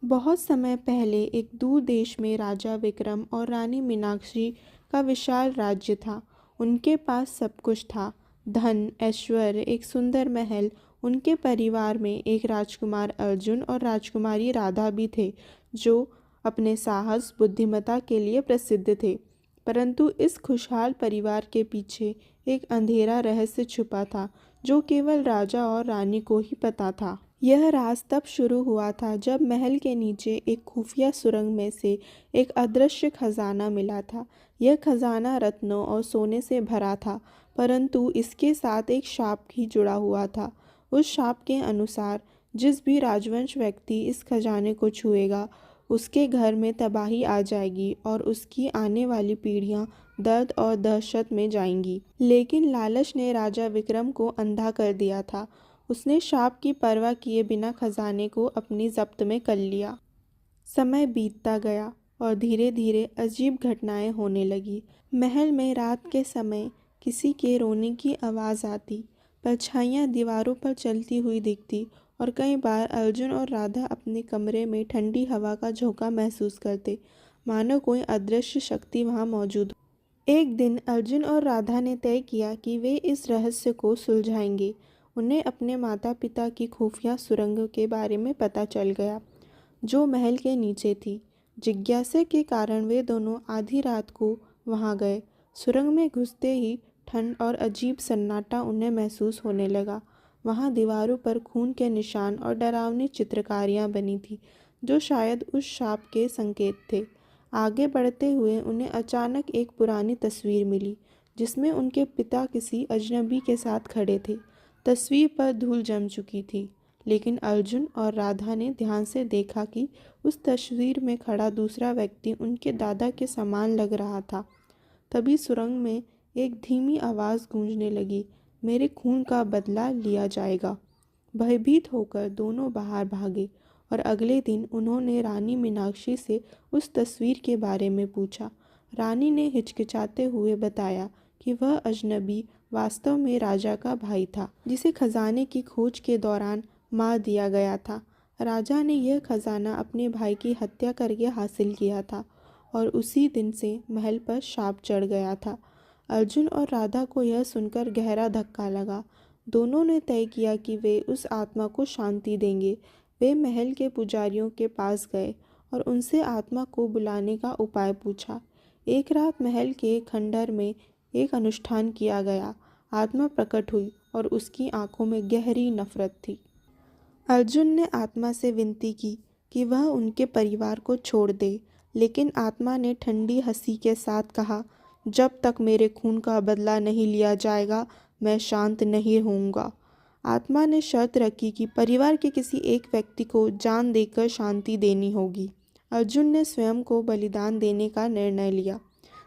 बहुत समय पहले एक दूर देश में राजा विक्रम और रानी मीनाक्षी का विशाल राज्य था। उनके पास सब कुछ था, धन, ऐश्वर्य, एक सुंदर महल। उनके परिवार में एक राजकुमार अर्जुन और राजकुमारी राधा भी थे, जो अपने साहस, बुद्धिमत्ता के लिए प्रसिद्ध थे। परंतु इस खुशहाल परिवार के पीछे एक अंधेरा रहस्य छुपा था, जो केवल राजा और रानी को ही पता था। यह राज तब शुरू हुआ था जब महल के नीचे एक खुफिया सुरंग में से एक अदृश्य खजाना मिला था। यह खजाना रत्नों और सोने से भरा था, परंतु इसके साथ एक शाप भी जुड़ा हुआ था। उस शाप के अनुसार जिस भी राजवंश व्यक्ति इस खजाने को छुएगा, उसके घर में तबाही आ जाएगी और उसकी आने वाली पीढ़ियां दर्द और दहशत में जाएंगी। लेकिन लालच ने राजा विक्रम को अंधा कर दिया था। उसने शाप की परवाह किए बिना खजाने को अपनी जब्त में कर लिया। समय बीतता गया और धीरे धीरे अजीब घटनाएं होने लगी। महल में रात के समय किसी के रोने की आवाज़ आती, परछाइयाँ दीवारों पर चलती हुई दिखती और कई बार अर्जुन और राधा अपने कमरे में ठंडी हवा का झोंका महसूस करते, मानो कोई अदृश्य शक्ति वहाँ मौजूद हो। एक दिन अर्जुन और राधा ने तय किया कि वे इस रहस्य को सुलझाएंगे। उन्हें अपने माता पिता की खुफिया सुरंग के बारे में पता चल गया, जो महल के नीचे थी। जिज्ञासा के कारण वे दोनों आधी रात को वहां गए। सुरंग में घुसते ही ठंड और अजीब सन्नाटा उन्हें महसूस होने लगा। वहां दीवारों पर खून के निशान और डरावनी चित्रकारियां बनी थी, जो शायद उस शाप के संकेत थे। आगे बढ़ते हुए उन्हें अचानक एक पुरानी तस्वीर मिली, जिसमें उनके पिता किसी अजनबी के साथ खड़े थे। तस्वीर पर धूल जम चुकी थी, लेकिन अर्जुन और राधा ने ध्यान से देखा कि उस तस्वीर में खड़ा दूसरा व्यक्ति उनके दादा के समान लग रहा था। तभी सुरंग में एक धीमी आवाज़ गूंजने लगी, मेरे खून का बदला लिया जाएगा। भयभीत होकर दोनों बाहर भागे और अगले दिन उन्होंने रानी मीनाक्षी से उस तस्वीर के बारे में पूछा। रानी ने हिचकिचाते हुए बताया कि वह अजनबी वास्तव में राजा का भाई था, जिसे खजाने की खोज के दौरान मार दिया गया था। राजा ने यह खजाना अपने भाई की हत्या करके हासिल किया था और उसी दिन से महल पर शाप चढ़ गया था। अर्जुन और राधा को यह सुनकर गहरा धक्का लगा। दोनों ने तय किया कि वे उस आत्मा को शांति देंगे। वे महल के पुजारियों के पास गए और उनसे आत्मा को बुलाने का उपाय पूछा। एक रात महल के खंडहर में एक अनुष्ठान किया गया। आत्मा प्रकट हुई और उसकी आंखों में गहरी नफरत थी। अर्जुन ने आत्मा से विनती की कि वह उनके परिवार को छोड़ दे, लेकिन आत्मा ने ठंडी हंसी के साथ कहा, जब तक मेरे खून का बदला नहीं लिया जाएगा, मैं शांत नहीं होऊंगा। आत्मा ने शर्त रखी कि परिवार के किसी एक व्यक्ति को जान देकर शांति देनी होगी। अर्जुन ने स्वयं को बलिदान देने का निर्णय लिया।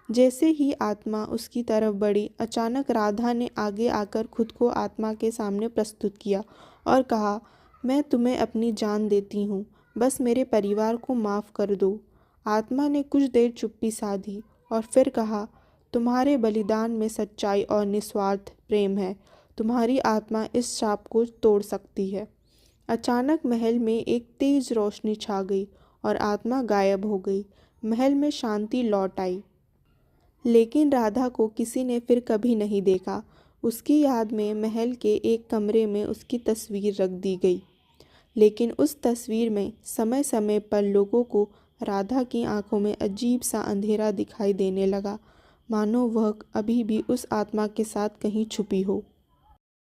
जैसे ही आत्मा उसकी तरफ बढ़ी, अचानक राधा ने आगे आकर खुद को आत्मा के सामने प्रस्तुत किया और कहा, मैं तुम्हें अपनी जान देती हूँ, बस मेरे परिवार को माफ़ कर दो। आत्मा ने कुछ देर चुप्पी साधी और फिर कहा, तुम्हारे बलिदान में सच्चाई और निस्वार्थ प्रेम है। तुम्हारी आत्मा इस शाप को तोड़ सकती है। अचानक महल में एक तेज रोशनी छा गई और आत्मा गायब हो गई। महल में शांति लौट आई। लेकिन राधा को किसी ने फिर कभी नहीं देखा। उसकी याद में महल के एक कमरे में उसकी तस्वीर रख दी गई, लेकिन उस तस्वीर में समय समय पर लोगों को राधा की आंखों में अजीब सा अंधेरा दिखाई देने लगा, मानो वह अभी भी उस आत्मा के साथ कहीं छुपी हो।